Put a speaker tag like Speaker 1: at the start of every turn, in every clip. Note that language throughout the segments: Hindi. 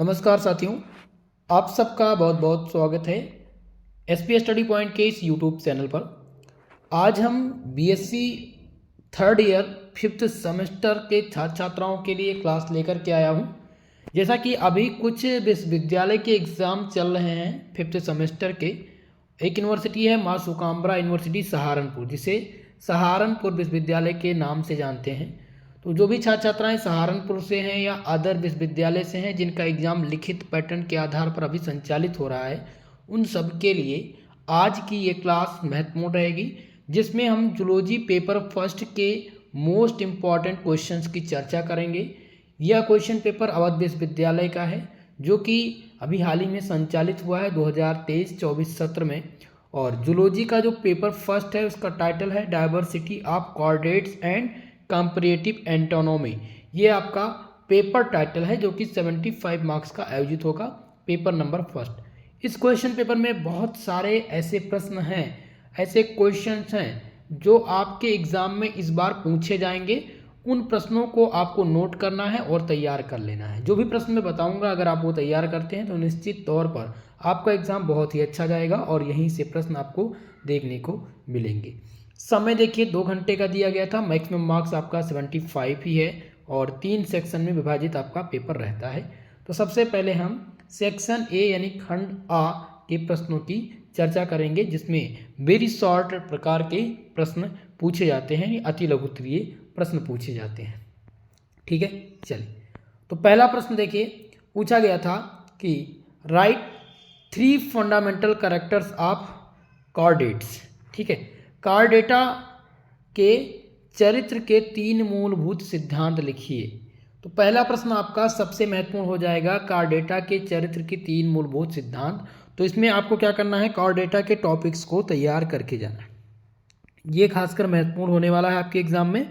Speaker 1: नमस्कार साथियों, आप सबका बहुत बहुत स्वागत है एसपी स्टडी पॉइंट के इस यूट्यूब चैनल पर। आज हम BSc third year fifth semester के छात्र छात्राओं के लिए क्लास लेकर के आया हूं। जैसा कि अभी कुछ विश्वविद्यालय के एग्ज़ाम चल रहे हैं फिफ्थ सेमेस्टर के। एक यूनिवर्सिटी है माँ सुकाम्बरा यूनिवर्सिटी सहारनपुर, जिसे सहारनपुर विश्वविद्यालय के नाम से जानते हैं। तो जो भी छात्र छात्राएं सहारनपुर से हैं या अदर विश्वविद्यालय से हैं जिनका एग्ज़ाम लिखित पैटर्न के आधार पर अभी संचालित हो रहा है, उन सब के लिए आज की ये क्लास महत्वपूर्ण रहेगी, जिसमें हम जूलॉजी पेपर फर्स्ट के मोस्ट इम्पॉर्टेंट क्वेश्चंस की चर्चा करेंगे। यह क्वेश्चन पेपर अवध विश्वविद्यालय का है, जो कि अभी हाल ही में संचालित हुआ है 2023-24 सत्र में। और जूलॉजी का जो पेपर फर्स्ट है उसका टाइटल है diversity of chordates and comparative anatomy. ये आपका पेपर टाइटल है, जो कि 75 मार्क्स का आयोजित होगा, पेपर नंबर फर्स्ट। इस क्वेश्चन पेपर में बहुत सारे ऐसे प्रश्न हैं, ऐसे क्वेश्चंस हैं जो आपके एग्ज़ाम में इस बार पूछे जाएंगे। उन प्रश्नों को आपको नोट करना है और तैयार कर लेना है। जो भी प्रश्न मैं बताऊंगा, अगर आप वो तैयार करते हैं तो निश्चित तौर पर आपका एग्ज़ाम बहुत ही अच्छा जाएगा और यहीं से प्रश्न आपको देखने को मिलेंगे। समय देखिए 2 घंटे का दिया गया था। मैक्सिमम मार्क्स आपका 75 ही है और 3 सेक्शन में विभाजित आपका पेपर रहता है। तो सबसे पहले हम सेक्शन ए यानी खंड आ के प्रश्नों की चर्चा करेंगे, जिसमें वेरी शॉर्ट प्रकार के प्रश्न पूछे जाते हैं, अति लघुत्तरीय प्रश्न पूछे जाते हैं। ठीक है, चलिए। तो पहला प्रश्न देखिए, पूछा गया था कि right 3 fundamental characters of chordates. ठीक है, कार्डेटा के चरित्र के 3 मूलभूत सिद्धांत लिखिए। तो पहला प्रश्न आपका सबसे महत्वपूर्ण हो जाएगा, कार्डेटा के चरित्र के 3 मूलभूत सिद्धांत। तो इसमें आपको क्या करना है, कार्डेटा के टॉपिक्स को तैयार करके जाना है। ये खासकर महत्वपूर्ण होने वाला है आपके एग्जाम में,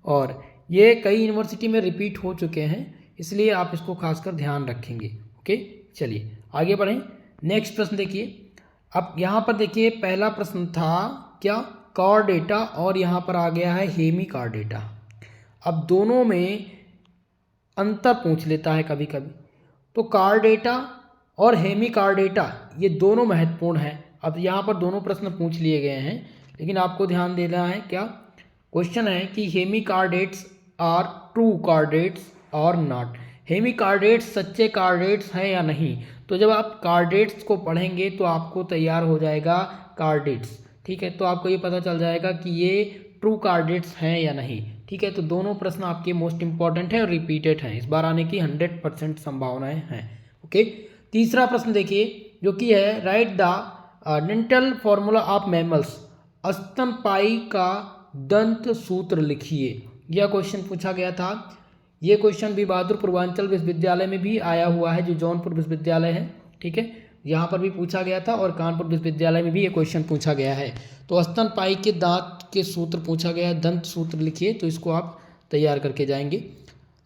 Speaker 1: और ये कई यूनिवर्सिटी में रिपीट हो चुके हैं, इसलिए आप इसको खासकर ध्यान रखेंगे। ओके, चलिए आगे बढ़ें। नेक्स्ट प्रश्न देखिए। अब यहाँ पर देखिए, पहला प्रश्न था क्या, कार्डेटा, और यहाँ पर आ गया है हेमी कार्डेटा। अब दोनों में अंतर पूछ लेता है कभी कभी। तो कार्डेटा और हेमी कार्डेटा ये दोनों महत्वपूर्ण हैं। अब यहाँ पर दोनों प्रश्न पूछ लिए गए हैं, लेकिन आपको ध्यान देना है क्या क्वेश्चन है कि hemichordates are true chordates और नॉट। हेमी कार्डेट्स सच्चे कार्डेट्स हैं या नहीं। तो जब आप कार्डेट्स को पढ़ेंगे तो आपको तैयार हो जाएगा कार्डेट्स। ठीक है, तो आपको ये पता चल जाएगा कि ये ट्रू कार्डेट्स हैं या नहीं। ठीक है, तो दोनों प्रश्न आपके मोस्ट इंपॉर्टेंट हैं और रिपीटेड हैं, इस बार आने की 100% संभावनाएं हैं। ओके, तीसरा प्रश्न देखिए, जो कि है write the dental formula of mammals. स्तनपायी का दंत सूत्र लिखिए। यह क्वेश्चन पूछा गया था। ये क्वेश्चन भी बहादुर पूर्वांचल विश्वविद्यालय में भी आया हुआ है, जो जौनपुर विश्वविद्यालय है। ठीक है, यहाँ पर भी पूछा गया था और कानपुर विश्वविद्यालय में भी ये क्वेश्चन पूछा गया है। तो स्तनपायी के दांत के सूत्र पूछा गया है, दंत सूत्र लिखिए, तो इसको आप तैयार करके जाएंगे।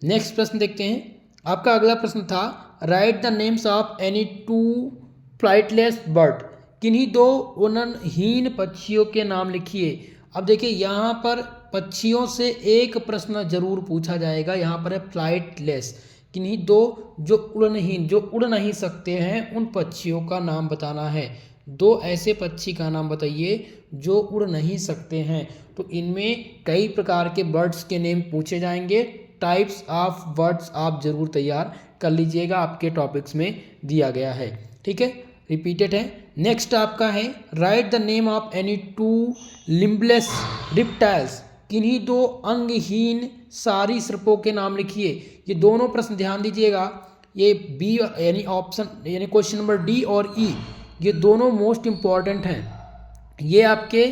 Speaker 1: नेक्स्ट प्रश्न देखते हैं। आपका अगला प्रश्न था right the names of any 2 flightless bird. किन्हीं 2 उड़नहीन पक्षियों के नाम लिखिए। अब देखिए, यहाँ पर पक्षियों से एक प्रश्न जरूर पूछा जाएगा। यहाँ पर है फ्लाइटलेस, किन्हीं 2 जो उड़नहीन, जो उड़ नहीं सकते हैं, उन पक्षियों का नाम बताना है। 2 ऐसे पक्षी का नाम बताइए जो उड़ नहीं सकते हैं। तो इनमें कई प्रकार के बर्ड्स के नेम पूछे जाएंगे। टाइप्स ऑफ बर्ड्स आप जरूर तैयार कर लीजिएगा, आपके टॉपिक्स में दिया गया है। ठीक है, रिपीटेड है। नेक्स्ट आपका है write the name of any 2 limbless reptiles. किन्हीं 2 अंगहीन सरीसृपों के नाम लिखिए। ये दोनों प्रश्न ध्यान दीजिएगा, ये बी यानी ऑप्शन यानी क्वेश्चन नंबर डी और ई, ये दोनों मोस्ट इम्पॉर्टेंट हैं। ये आपके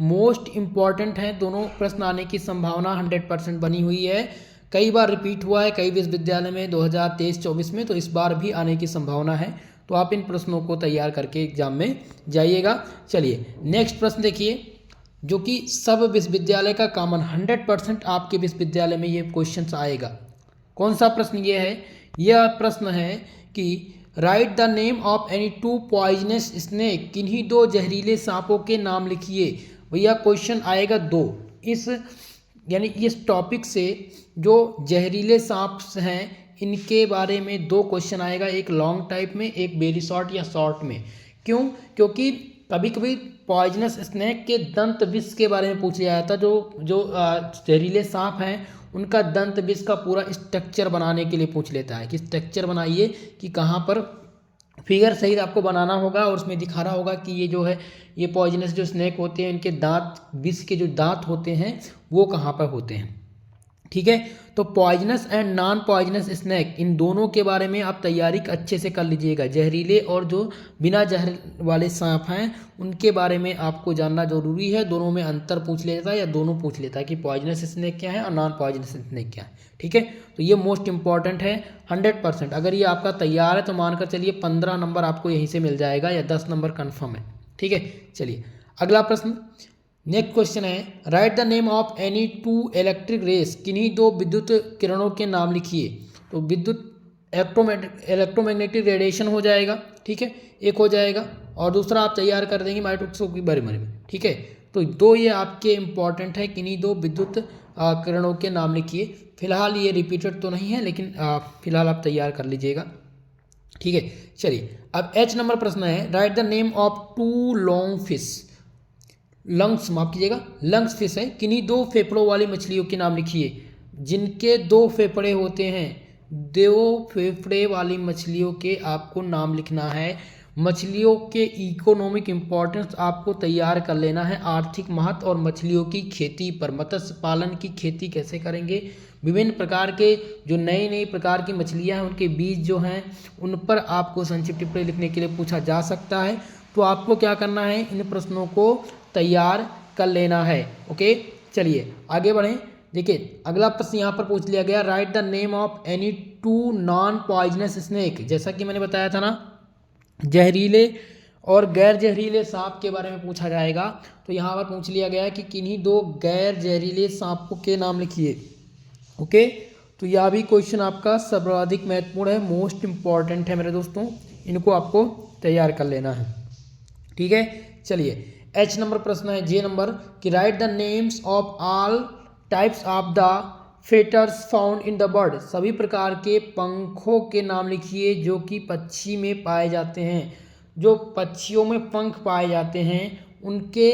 Speaker 1: मोस्ट इम्पॉर्टेंट हैं, दोनों प्रश्न आने की संभावना 100% बनी हुई है। कई बार रिपीट हुआ है कई विश्वविद्यालय में 2023-24 में, तो इस बार भी आने की संभावना है। तो आप इन प्रश्नों को तैयार करके एग्जाम में जाइएगा। चलिए नेक्स्ट प्रश्न देखिए, जो कि सब विश्वविद्यालय का कॉमन 100% आपके विश्वविद्यालय में ये क्वेश्चन आएगा। कौन सा प्रश्न ये है, यह प्रश्न है कि right the name of any 2 poisonous snake. किन्हीं 2 जहरीले सांपों के नाम लिखिए। भैया क्वेश्चन आएगा 2 इस यानी इस टॉपिक से, जो जहरीले सांप हैं इनके बारे में 2 क्वेश्चन आएगा, एक लॉन्ग टाइप में, एक वेरी शॉर्ट या शॉर्ट में। क्यों? क्योंकि कभी कभी पॉइजनस स्नेक के दंत विष के बारे में पूछ लिया जाता। जो जहरीले सांप हैं उनका दंत विष का पूरा स्ट्रक्चर बनाने के लिए पूछ लेता है कि स्ट्रक्चर बनाइए, कि कहाँ पर फिगर सही आपको बनाना होगा और उसमें दिखा रहा होगा कि ये जो है ये पॉइजनस जो स्नेक होते हैं इनके दांत, विष के जो दांत होते हैं वो कहाँ पर होते हैं। ठीक है, तो poisonous and non poisonous snake, इन दोनों के बारे में आप तैयारी अच्छे से कर लीजिएगा। जहरीले और जो बिना जहर वाले सांप हैं उनके बारे में आपको जानना जरूरी है। दोनों में अंतर पूछ लेता है या दोनों पूछ लेता है कि पॉइजनस स्नेक क्या है और नॉन पॉइजनस स्नेक क्या है। ठीक है, तो ये मोस्ट इंपॉर्टेंट है 100%। अगर ये आपका तैयार है तो मानकर चलिए 15 नंबर आपको यहीं से मिल जाएगा या 10 नंबर कन्फर्म है। ठीक है, चलिए अगला प्रश्न, नेक्स्ट क्वेश्चन है, write the name of any 2 electric rays, किन्हीं 2 विद्युत किरणों के नाम लिखिए। तो विद्युत इलेक्ट्रोमैग्नेटिक रेडिएशन हो जाएगा, ठीक है, एक हो जाएगा, और दूसरा आप तैयार कर देंगे माइक्रोस्कोप के बारे में। ठीक है, तो 2 ये आपके इंपॉर्टेंट है, किन्हीं 2 विद्युत किरणों के नाम लिखिए। फिलहाल ये रिपीटेड तो नहीं है, लेकिन फिलहाल आप तैयार कर लीजिएगा। ठीक है, चलिए अब H नंबर प्रश्न है, write the name of 2 long fish, lungs माफ कीजिएगा, लंग्स फिश है, किन्हीं 2 फेफड़ों वाली मछलियों के नाम लिखिए। जिनके 2 फेफड़े होते हैं, 2 फेफड़े वाली मछलियों के आपको नाम लिखना है। मछलियों के इकोनॉमिक इम्पोर्टेंस आपको तैयार कर लेना है, आर्थिक महत्व और मछलियों की खेती पर, मत्स्य पालन की खेती कैसे करेंगे, विभिन्न प्रकार के जो नई नई प्रकार की मछलियां हैं उनके बीज जो हैं उन पर आपको संक्षिप्त टिप्पणी लिखने के लिए पूछा जा सकता है। तो आपको क्या करना है, इन प्रश्नों को तैयार कर लेना है। ओके, चलिए आगे बढ़ें। देखिए अगला प्रश्न यहाँ पर पूछ लिया गया, right the name of any 2 non poisonous snake. जैसा कि मैंने बताया था ना, जहरीले और गैर जहरीले सांप के बारे में पूछा जाएगा। तो यहाँ पर पूछ लिया गया है कि किन्हीं 2 गैर जहरीले सांपों के नाम लिखिए। ओके, तो यह भी क्वेश्चन आपका सर्वाधिक महत्वपूर्ण है, मोस्ट इंपॉर्टेंट है मेरे दोस्तों, इनको आपको तैयार कर लेना है। ठीक है, चलिए H नंबर प्रश्न है, J नंबर, कि right the names of all types of the fetters found in the bird. सभी प्रकार के पंखों के नाम लिखिए जो कि पक्षी में पाए जाते हैं। जो पक्षियों में पंख पाए जाते हैं उनके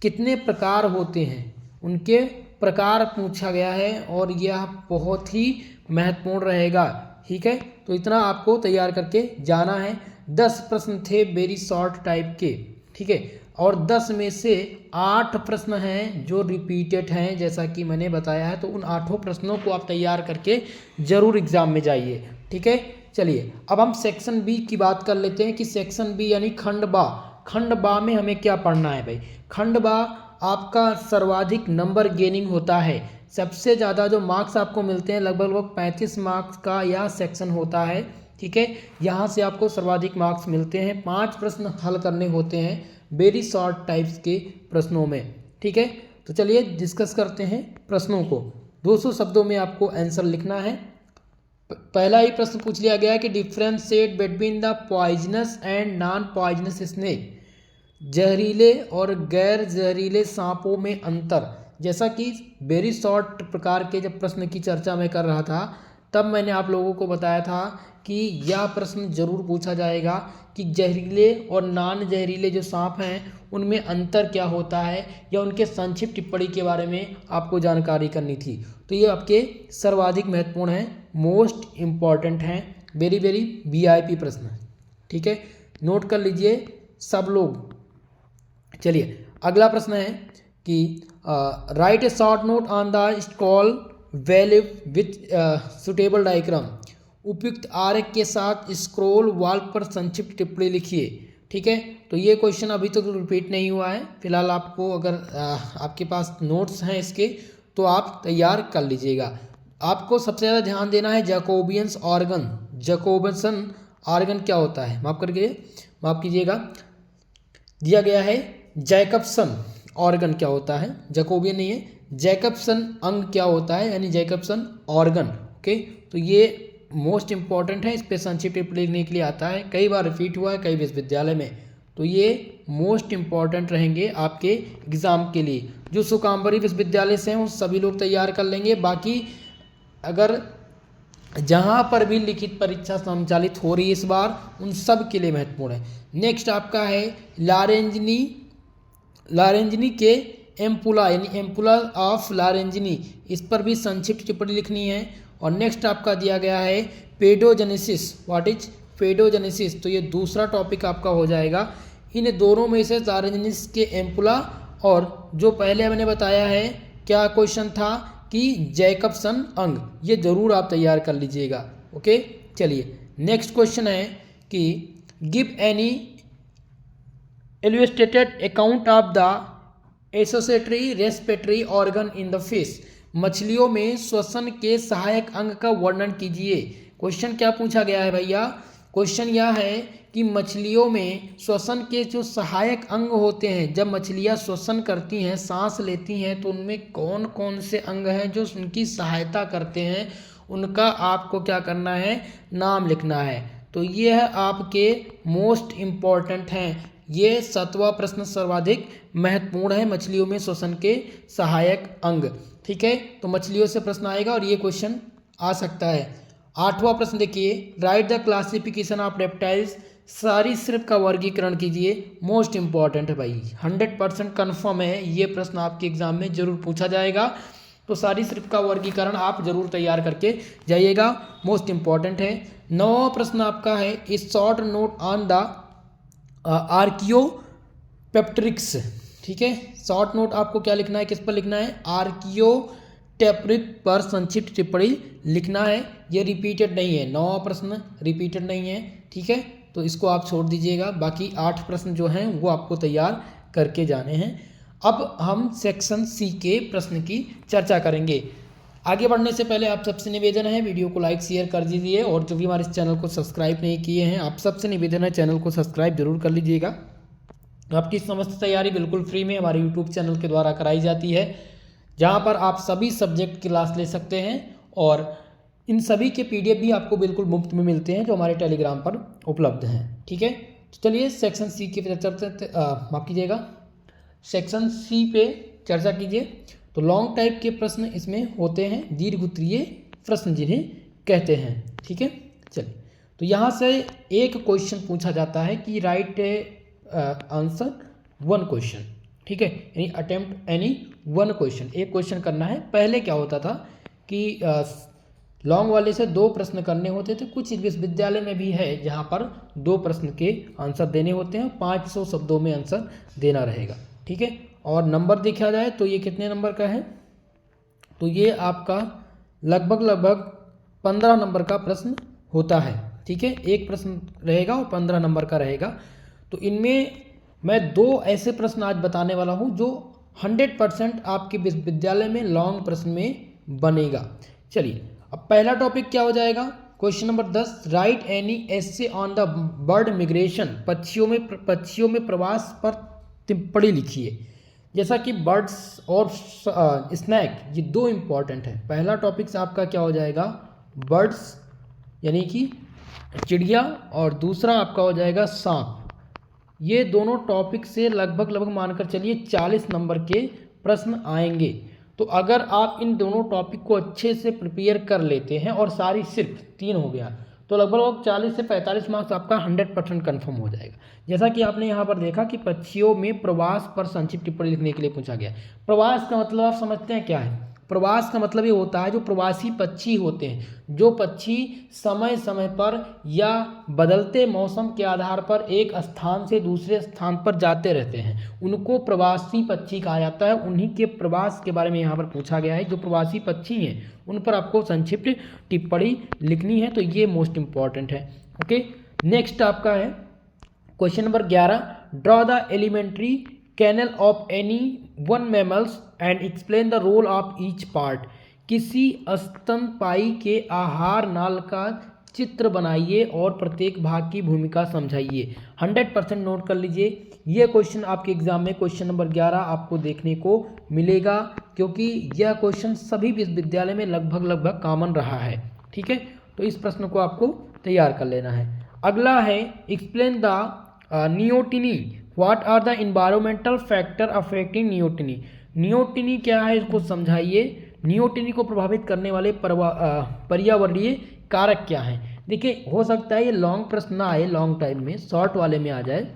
Speaker 1: कितने प्रकार होते हैं, उनके प्रकार पूछा गया है और यह बहुत ही महत्वपूर्ण रहेगा। ठीक है, तो इतना आपको तैयार करके जाना है। 10 प्रश्न थे वेरी शॉर्ट टाइप के, ठीक है, और 10 में से 8 प्रश्न हैं जो रिपीटेड हैं, जैसा कि मैंने बताया है। तो उन 8 प्रश्नों को आप तैयार करके जरूर एग्जाम में जाइए। ठीक है, चलिए अब हम सेक्शन बी की बात कर लेते हैं कि सेक्शन बी यानी खंड बा, खंड बा में हमें क्या पढ़ना है भाई। खंड बा आपका सर्वाधिक नंबर गेनिंग होता है, सबसे ज़्यादा जो मार्क्स आपको मिलते हैं लगभग 35 मार्क्स का यह सेक्शन होता है। ठीक है, यहाँ से आपको सर्वाधिक मार्क्स मिलते हैं। 5 प्रश्न हल करने होते हैं वेरी शॉर्ट टाइप्स के प्रश्नों में। ठीक है, तो चलिए डिस्कस करते हैं प्रश्नों को। 200 शब्दों में आपको आंसर लिखना है। पहला ही प्रश्न पूछ लिया गया कि differentiate between the poisonous and non poisonous snake, जहरीले और गैर जहरीले सांपों में अंतर। जैसा कि वेरी शॉर्ट प्रकार के जब प्रश्न की चर्चा मैं कर रहा था तब मैंने आप लोगों को बताया था कि यह प्रश्न जरूर पूछा जाएगा कि जहरीले और नॉन जहरीले जो सांप हैं उनमें अंतर क्या होता है, या उनके संक्षिप्त टिप्पणी के बारे में आपको जानकारी करनी थी। तो ये आपके सर्वाधिक महत्वपूर्ण हैं, मोस्ट इम्पॉर्टेंट हैं, वेरी वेरी VIP प्रश्न है। ठीक है, नोट कर लीजिए सब लोग। चलिए अगला प्रश्न है कि right A short note on the scroll value with suitable diagram. उपयुक्त आरेख के साथ स्क्रॉल वॉल पर संक्षिप्त टिप्पणी लिखिए। ठीक है, तो ये क्वेश्चन अभी तक रिपीट नहीं हुआ है। फिलहाल आपको अगर आपके पास नोट्स हैं इसके तो आप तैयार कर लीजिएगा। आपको सबसे ज़्यादा ध्यान देना है जैकोबियंस ऑर्गन। जैकोबियन ऑर्गन क्या होता है, माफ कीजिएगा, दिया गया है जैकबसन ऑर्गन क्या होता है, जैकोबियन नहीं है, जैकबसन अंग क्या होता है, यानी जैकबसन ऑर्गन। ओके, तो ये मोस्ट इंपॉर्टेंट है, इस पे संक्षिप्त टिप्पणी लिखने के लिए आता है, कई बार रिपीट हुआ है कई विश्वविद्यालय में। तो ये मोस्ट इंपॉर्टेंट रहेंगे आपके एग्जाम के लिए। जो सुकाम्बरी विश्वविद्यालय से हैं उन सभी लोग तैयार कर लेंगे। बाकी अगर जहाँ पर भी लिखित परीक्षा संचालित हो रही है इस बार, उन सब के लिए महत्वपूर्ण है। नेक्स्ट आपका है लारेंजनी के एम्पुला यानी एम्पुला ऑफ लारेंजनी, इस पर भी संक्षिप्त टिप्पणी लिखनी है। और नेक्स्ट आपका दिया गया है पेडोजेनेसिस, व्हाट इज पेडोजेनेसिस, तो ये दूसरा टॉपिक आपका हो जाएगा। इन दोनों में से लारेंजनीस के एम्पुला और जो पहले मैंने बताया है क्या क्वेश्चन था कि जैकबसन अंग, ये जरूर आप तैयार कर लीजिएगा। ओके, चलिए नेक्स्ट क्वेश्चन है कि give any illustrated account of the एसोसिएटरी respiratory organ in the fish, मछलियों में श्वसन के सहायक अंग का वर्णन कीजिए। क्वेश्चन क्या पूछा गया है भैया, क्वेश्चन यह है कि मछलियों में श्वसन के जो सहायक अंग होते हैं, जब मछलियां श्वसन करती हैं, सांस लेती हैं, तो उनमें कौन कौन से अंग हैं जो उनकी सहायता करते हैं, उनका आपको क्या करना है, नाम लिखना है। तो ये है आपके मोस्ट इम्पॉर्टेंट हैं, ये 7वां प्रश्न सर्वाधिक महत्वपूर्ण है, मछलियों में श्वसन के सहायक अंग। ठीक है, तो मछलियों से प्रश्न आएगा और ये क्वेश्चन आ सकता है। 8वां प्रश्न देखिए, right the classification of reptiles, सरीसृप का वर्गीकरण कीजिए। मोस्ट इंपॉर्टेंट है भाई, 100% कन्फर्म है, ये प्रश्न आपके एग्जाम में जरूर पूछा जाएगा। तो सरीसृप का वर्गीकरण आप जरूर तैयार करके जाइएगा, मोस्ट इंपॉर्टेंट है। 9वां प्रश्न आपका है a short note on the archaeopteryx. ठीक है, शॉर्ट नोट आपको क्या लिखना है, किस पर लिखना है, आर्कियोपेप्टेरिक पर संक्षिप्त टिप्पणी लिखना है। ये रिपीटेड नहीं है, 9वां प्रश्न रिपीटेड नहीं है। ठीक है, तो इसको आप छोड़ दीजिएगा, बाकी 8 प्रश्न जो हैं वो आपको तैयार करके जाने हैं। अब हम सेक्शन सी के प्रश्न की चर्चा करेंगे। आगे बढ़ने से पहले आप सबसे निवेदन है वीडियो को लाइक शेयर कर दीजिए, और जो भी हमारे इस चैनल को सब्सक्राइब नहीं किए हैं, आप सबसे निवेदन है चैनल को सब्सक्राइब जरूर कर लीजिएगा। आपकी समस्त तैयारी बिल्कुल फ्री में हमारे यूट्यूब चैनल के द्वारा कराई जाती है, जहाँ पर आप सभी सब्जेक्ट की क्लास ले सकते हैं, और इन सभी के पीडीएफ भी आपको बिल्कुल मुफ्त में मिलते हैं जो हमारे टेलीग्राम पर उपलब्ध हैं। ठीक है, तो चलिए सेक्शन सी की माफ कीजिएगा, सेक्शन सी पे चर्चा कीजिए। तो लॉन्ग टाइप के प्रश्न इसमें होते हैं, दीर्घ उत्तरीय प्रश्न जिन्हें कहते हैं। ठीक है, चलिए तो यहाँ से एक क्वेश्चन पूछा जाता है कि राइट आंसर 1 क्वेश्चन। ठीक है, यानी अटेम्प्ट एनी 1 क्वेश्चन, एक क्वेश्चन करना है। पहले क्या होता था कि लॉन्ग वाले से 2 प्रश्न करने होते थे, कुछ विश्वविद्यालय में भी है जहाँ पर 2 प्रश्न के आंसर देने होते हैं, 500 शब्दों में आंसर देना रहेगा। ठीक है, और नंबर देखा जाए तो ये कितने नंबर का है, तो ये आपका लगभग 15 नंबर का प्रश्न होता है। ठीक है, एक प्रश्न रहेगा और 15 नंबर का रहेगा। तो इनमें मैं 2 ऐसे प्रश्न आज बताने वाला हूँ जो 100% आपके विश्वविद्यालय में लॉन्ग प्रश्न में बनेगा। चलिए, अब पहला टॉपिक क्या हो जाएगा, question number 10, right any essay on the bird migration, पक्षियों में प्रवास पर टिप्पणी लिखिए। जैसा कि बर्ड्स और स्नैक, ये 2 इंपॉर्टेंट है। पहला टॉपिक आपका क्या हो जाएगा, बर्ड्स यानी कि चिड़िया, और दूसरा आपका हो जाएगा सांप। ये दोनों टॉपिक से लगभग मानकर चलिए 40 नंबर के प्रश्न आएंगे। तो अगर आप इन दोनों टॉपिक को अच्छे से प्रिपेयर कर लेते हैं, और सारी सिर्फ 3 हो गया, तो लगभग 40 से 45 मार्क्स आपका 100% कन्फर्म हो जाएगा। जैसा कि आपने यहाँ पर देखा कि पक्षियों में प्रवास पर संक्षिप्त टिप्पणी लिखने के लिए पूछा गया। प्रवास का मतलब आप समझते हैं क्या है, प्रवास का मतलब ये होता है जो प्रवासी पक्षी होते हैं, जो पक्षी समय समय पर या बदलते मौसम के आधार पर एक स्थान से दूसरे स्थान पर जाते रहते हैं, उनको प्रवासी पक्षी कहा जाता है। उन्हीं के प्रवास के बारे में यहाँ पर पूछा गया है। जो प्रवासी पक्षी हैं उन पर आपको संक्षिप्त टिप्पणी लिखनी है, तो ये मोस्ट इंपॉर्टेंट है। ओके, नेक्स्ट आपका है question number 11, draw the alimentary canal of any 1 mammals and explain the role of each part. किसी स्तनपायी के आहार नाल का चित्र बनाइए और प्रत्येक भाग की भूमिका समझाइए। 100% नोट कर लीजिए, यह क्वेश्चन आपके एग्जाम में क्वेश्चन नंबर 11 आपको देखने को मिलेगा, क्योंकि यह क्वेश्चन सभी विश्वविद्यालय में लगभग कॉमन रहा है। ठीक है, तो इस प्रश्न को आपको तैयार कर लेना है। अगला है explain the neoteny, what are the environmental factor affecting neoteny. Neoteny क्या है, इसको समझाइए। नियोटिनी को प्रभावित करने वाले पर्यावरणीय कारक क्या हैं। देखिए हो सकता है ये लॉन्ग प्रश्न ना आए लॉन्ग टाइम में, शॉर्ट वाले में आ जाए,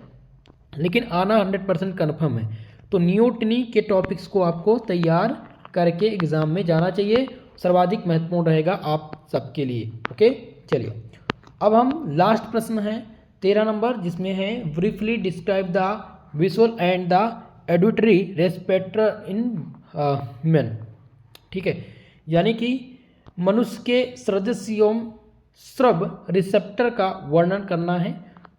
Speaker 1: लेकिन आना 100% कन्फर्म है। तो नियोटनी के टॉपिक्स को आपको तैयार करके एग्जाम में जाना चाहिए, सर्वाधिक महत्वपूर्ण रहेगा आप सबके लिए। ओके, चलिए अब हम लास्ट प्रश्न है 13 नंबर, जिसमें है briefly describe the visual and the auditory receptor in man. ठीक है, यानी कि मनुष्य के सदस्यों श्रव रिसेप्टर का वर्णन करना है।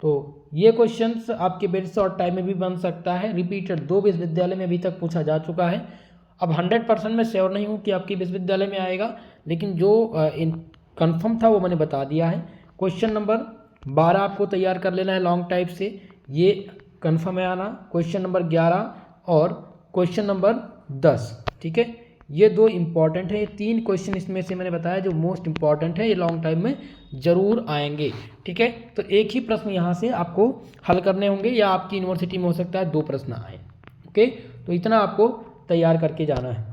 Speaker 1: तो ये क्वेश्चंस आपके वेरी शॉर्ट टाइम में भी बन सकता है, रिपीटेड 2 विश्वविद्यालय में अभी तक पूछा जा चुका है। अब 100% मैं श्योर नहीं हूँ कि आपके विश्वविद्यालय में आएगा, लेकिन जो कन्फर्म था वो मैंने बता दिया है। क्वेश्चन नंबर 12 आपको तैयार कर लेना है लॉन्ग टाइप से, ये कन्फर्म है आना। क्वेश्चन नंबर 11 और क्वेश्चन नंबर 10। ठीक है, ये 2 इंपॉर्टेंट है, 3 क्वेश्चन इसमें से मैंने बताया जो मोस्ट इंपॉर्टेंट है, ये लॉन्ग टाइम में जरूर आएंगे। ठीक है, तो एक ही प्रश्न यहाँ से आपको हल करने होंगे, या आपकी यूनिवर्सिटी में हो सकता है 2 प्रश्न आए। ओके, तो इतना आपको तैयार करके जाना है।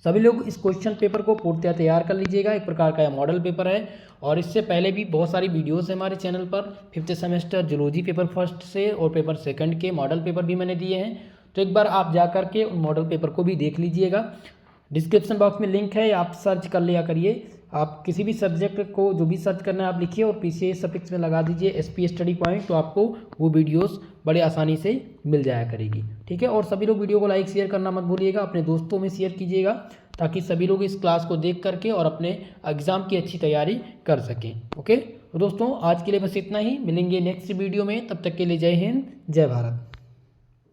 Speaker 1: सभी लोग इस क्वेश्चन पेपर को पूर्णतः तैयार कर लीजिएगा, एक प्रकार का यह मॉडल पेपर है, और इससे पहले भी बहुत सारी वीडियोस है हमारे चैनल पर। 5th semester zoology paper first से और पेपर सेकंड के मॉडल पेपर भी मैंने दिए हैं, तो एक बार आप जा करके उन मॉडल पेपर को भी देख लीजिएगा। डिस्क्रिप्शन बॉक्स में लिंक है, आप सर्च कर लिया करिए। आप किसी भी सब्जेक्ट को जो भी सर्च करना है आप लिखिए और पीछे सफिक्स में लगा दीजिए SP स्टडी पॉइंट, तो आपको वो वीडियोस बड़े आसानी से मिल जाया करेगी। ठीक है, और सभी लोग वीडियो को लाइक शेयर करना मत भूलिएगा, अपने दोस्तों में शेयर कीजिएगा, ताकि सभी लोग इस क्लास को देख करके और अपने एग्जाम की अच्छी तैयारी कर सकें। ओके, तो दोस्तों आज के लिए बस इतना ही, मिलेंगे नेक्स्ट वीडियो में, तब तक के लिए जय हिंद जय भारत।